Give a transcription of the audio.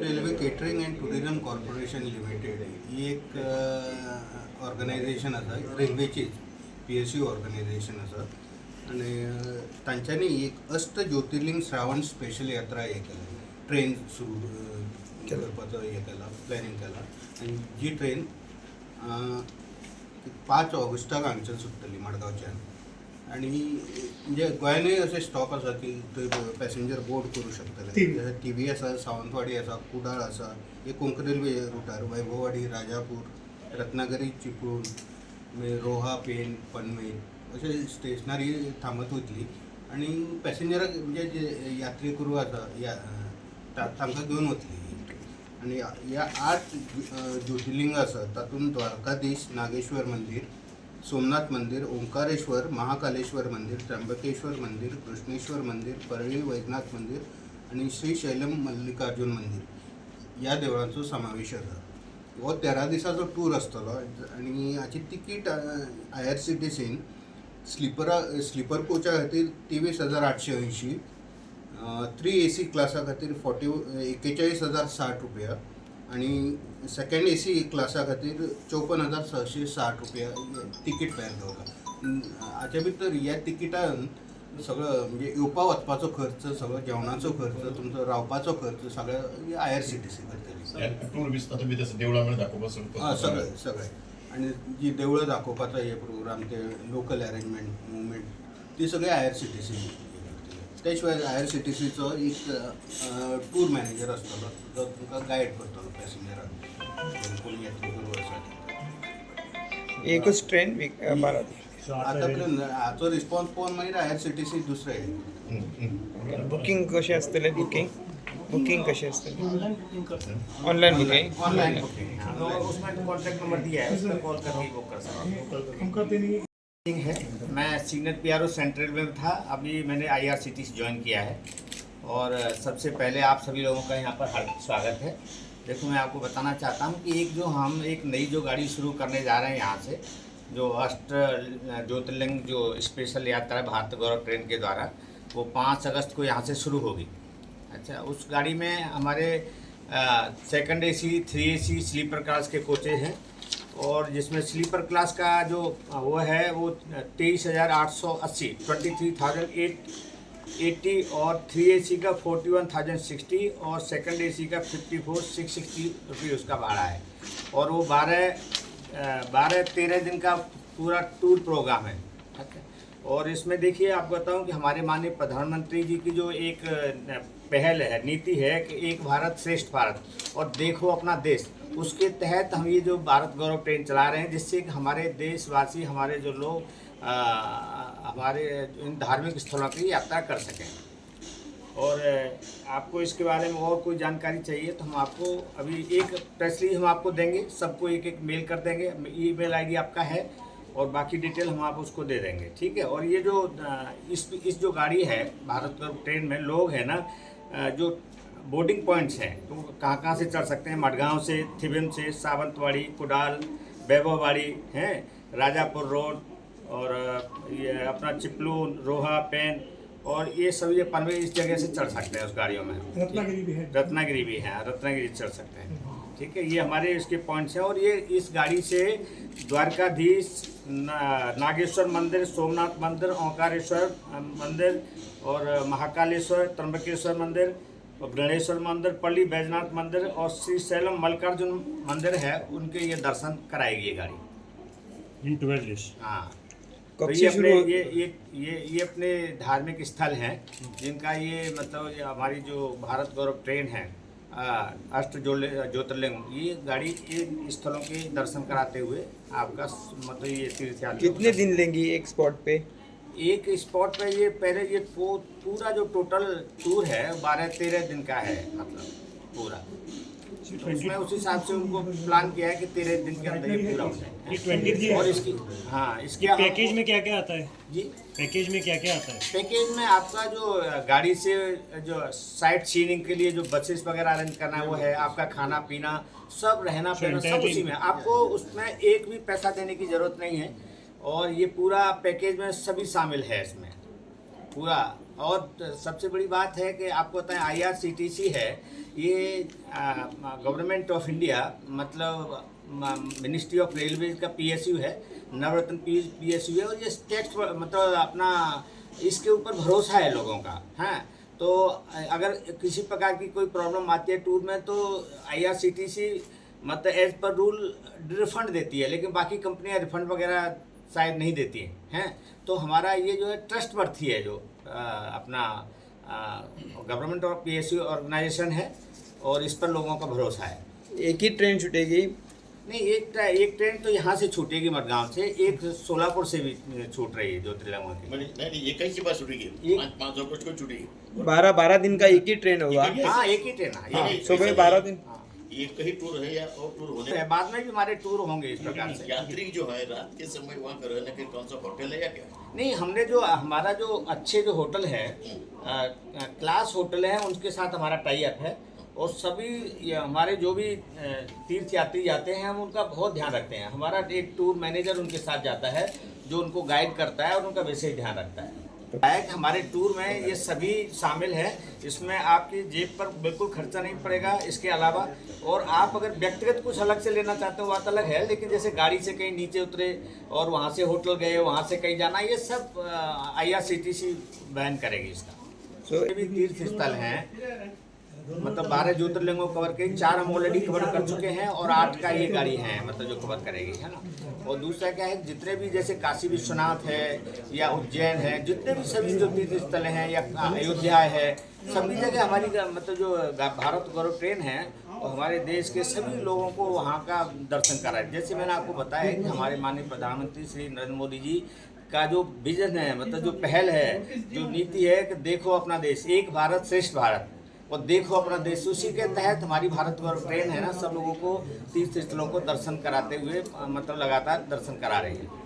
Railway catering and tourism corporation limited ही एक organisation आसा रेल्वेचीच PSU ऑर्गनायझेशन आसा आणि तांच्यांनी एक अष्ट ज्योतिर्लिंग श्रावण स्पेशल यात्रा हे केला ट्रेन सुरू करपाचो हे केला प्लॅनिंग केला आणि जी ट्रेन 5 ऑगस्टाक हांगच्यान सुट्टली मडगांवच्यान आणि म्हणजे गोंयानूय अशे स्टॉप आसा की थंय पॅसेंजर बोर्ड करूं शकतले TB आसा सावंतवाडी आसा कुडाळ आसा हे कोंकण रेल्वे रुटार वैभववाडी राजापूर रत्नागिरी चिपळूण मागीर रोहा पेन पनवेल अशे स्टेशनारी थांबत वतली आणि पॅसेंजराक म्हणजे जे यात्रेकरू आसा तांकां घेवन वतली आणि ह्या 8 ज्योतिर्लिंग आसा तातूंत द्वारकाधीश नागेश्वर मंदिर सोमनाथ मंदिर ओंकारेश्वर महाकालेश्वर मंदिर त्र्यंबकेश्वर मंदिर कृष्णेश्वर मंदिर परळी वैद्यनाथ मंदिर आणि श्रीशैलम मल्लिकार्जुन मंदिर या देवळांचो समावेश आसा हो 13 दिसांचो टूर आसतलो आणि हाची तिकीट IRCTCन स्लिपर कोचा खातीर 23,880 3 AC क्लासा खातीर 41,060 रुपया आणि सेकंड AC क्लासा खातीर 54,660 रुपया तिकीट तयार दवरला. हाचे भितर ह्या तिकिटान सगळं म्हणजे येवपा वचपाचो खर्च सगळो जेवणाचो खर्च तुमचो रावपाचो खर्च सगळं IRCTC करतली. टूर बी आता बी तसं देवळां दाखोवपाचो सगळे आणि जी देवळं दाखोवपाचो हे प्रोग्राम ते लोकल अरेंजमेंट मुवमेंट ती सगळी IRCTC. त्याशिवाय IRCTCचो एक टूर मॅनेजर आसतलो जो तुमकां गायड करतलो पॅसेंजराक कोण यात्रेकरू आसा. एकच ट्रेन आता पर्यंत हाचो रिस्पॉन्स पळोवन मागीर IRCTC दुसरें बुकिंग कशें आसतलें बुकिंग कशें आसतलें ऑनलाइन बुकिंग उसमें कॉन्टैक्ट नंबर दिया है, उस पर कॉल करके बुक कर सकते हैं। मैं सिग्नल PRO सेंट्रल में था, अभी मैंने IRCTC ज्वाइन किया है और सबसे पहले आप सभी लोगों का यहाँ पर हार्दिक स्वागत है। देखो मैं आपको बताना चाहता हूँ कि हम एक नई जो गाड़ी शुरू करने जा रहे हैं यहाँ से, जो अष्ट ज्योतिर्लिंग जो स्पेशल यात्रा है भारत गौरव ट्रेन के द्वारा, वो 5 अगस्त को यहाँ से शुरू होगी। अच्छा, उस गाड़ी में हमारे second AC 3 AC sleeper class के कोचेज हैं और जिसमें स्लीपर क्लास का जो वो है वो 23,880 23,880 और 3 AC का 41,060 और सेकंड AC का 54,660 रुपये उसका भाड़ा है और वो 12-13 दिन का पूरा टूर प्रोग्राम है। और इसमें देखिए आप बताऊं कि हमारे माननीय प्रधानमंत्री जी की जो एक पहल है, नीति है कि एक भारत श्रेष्ठ भारत और देखो अपना देश, उसके तहत हम ये जो भारत गौरव ट्रेन चला रहे हैं जिससे कि हमारे देशवासी, हमारे जो लोग हमारे इन धार्मिक स्थलों की यात्रा कर सकें। और आपको इसके बारे में और कोई जानकारी चाहिए तो हम आपको अभी एक प्रेस रिलीज हम आपको देंगे, सबको एक मेल कर देंगे, email ID आपका है और बाकी डिटेल हम आप उसको दे देंगे, ठीक है। और ये जो इस जो गाड़ी है भारत गौरव ट्रेन में लोग हैं ना, जो बोर्डिंग पॉइंट्स हैं तो कहाँ से चढ़ सकते हैं, मडगांव से, थिबिम से, सावंतवाड़ी, कुडाल, वैभववाड़ी हैं, राजापुर रोड और ये अपना चिपलून, रोहा, पेन और ये सभी पनवेल इस जगह से चढ़ सकते हैं उस गाड़ियों में। रत्नागिरी भी है, रत्नागिरी चढ़ सकते हैं, ठीक है। ये हमारे इसके पॉइंट्स हैं और ये इस गाड़ी से द्वारकाधीश, नागेश्वर मंदिर, सोमनाथ मंदिर, ओंकारेश्वर मंदिर और महाकालेश्वर, त्र्यंबकेश्वर मंदिर और गणेश्वर मंदिर, पल्ली बैजनाथ मंदिर और श्रीशैलम मल्लिकार्जुन मंदिर है, उनके ये दर्शन कराएगी ये गाड़ी इन 12 डेज। हाँ, तो ये अपने धार्मिक स्थल हैं जिनका ये मतलब ये हमारी जो भारत गौरव ट्रेन है अष्ट ज्योतिर्लिंग, ये गाड़ी इन स्थलों के दर्शन कराते हुए आपका मतलब ये तीर्थ यात्रा। कितने दिन लेंगी एक स्पॉट पे? एक स्पॉट पे ये पहले ये पूरा जो टोटल टूर है 12-13 दिन का है, मतलब पूरा उसमें उस हिसाब से उनको प्लान किया है कि 13 दिन के अंदर ये पूरा हो जाए। और इसकी पैकेज में क्या क्या आता है जी, पैकेज में क्या क्या आता है? पैकेज में आपका जो गाड़ी से जो साइट सीइंग के लिए जो बसेस वगैरह अरेंज करना है वो है, आपका खाना पीना सब, रहना पीना सब उसी में, आपको उसमें एक भी पैसा देने की ज़रूरत नहीं है और ये पूरा पैकेज में सभी शामिल है इसमें पूरा। और सबसे बड़ी बात है कि आपको बताएं IRCTC है ये गवर्नमेंट ऑफ इंडिया मतलब मिनिस्ट्री ऑफ रेलवे का PSU है, नवरत्न PSU है, और ये स्टेट मतलब अपना इसके ऊपर भरोसा है लोगों का। हाँ, तो अगर किसी प्रकार की कोई प्रॉब्लम आती है टूर में तो IRCTC मतलब एज पर रूल रिफंड देती है, लेकिन बाकी कंपनियां रिफंड वगैरह शायद नहीं देती हैं। तो हमारा ये जो है ट्रस्ट वर्थी है, जो अपना गवर्नमेंट ऑफ PSU ऑर्गेनाइजेशन है, और इस पर लोगों का भरोसा है। एक ही ट्रेन छूटेगी? नहीं, एक ट्रेन तो यहाँ से छूटेगी मडगांव से, एक सोलापुर से भी छूट रही है ज्योतिर्लिंग की। नहीं ये कहीं की बात छूटेगी, एक- 5 अगस्त को छूटेगी। 12 दिन का एक ही ट्रेन होगा? हाँ, एक ही ट्रेन है। हाँ, सुबह 12 दिन। ये कहीं टूर है या और टूर होने बाद में भी हमारे टूर होंगे इस प्रकार से। यात्री जो है रात के समय वहाँ का रहने के कौन सा होटल है या क्या? नहीं, हमने जो हमारा जो अच्छे जो होटल है क्लास होटल है, उनके साथ हमारा टाई अप है, और सभी ये हमारे जो भी तीर्थ यात्री जाते हैं हम उनका बहुत ध्यान रखते हैं। हमारा एक टूर मैनेजर उनके साथ जाता है जो उनको गाइड करता है और उनका विशेष ध्यान रखता है। हमारे टूर में ये सभी शामिल है, इसमें आपकी जेब पर बिल्कुल खर्चा नहीं पड़ेगा। इसके अलावा और आप अगर व्यक्तिगत कुछ अलग से लेना चाहते हो बात अलग है, लेकिन जैसे गाड़ी से कहीं नीचे उतरे और वहाँ से होटल गए, वहाँ से कहीं जाना, ये सब IRCTC बैन करेगी इसका। ये भी तीर्थ स्थल हैं, मतलब 12 ज्योतिर्लिंगों कवर के 4 हम ऑलरेडी कवर कर चुके हैं, और 8 का ये गाड़ी है मतलब जो कवर करेगी, है ना। और दूसरा क्या है, जितने भी जैसे काशी विश्वनाथ है या उज्जैन है, जितने भी सभी जो तीर्थ स्थल हैं या अयोध्या है, सभी जगह हमारी मतलब जो भारत गौरव ट्रेन है और हमारे देश के सभी लोगों को वहाँ का दर्शन कराए। जैसे मैंने आपको बताया कि हमारे माननीय प्रधानमंत्री श्री नरेंद्र मोदी जी का जो विजन है, मतलब जो पहल है, जो नीति है कि देखो अपना देश, एक भारत श्रेष्ठ भारत, और देखो अपना देश, उसी के तहत हमारी भारत गौरव ट्रेन है ना, सब लोगों को तीर्थ स्थलों को दर्शन कराते हुए मतलब लगातार दर्शन करा रही है।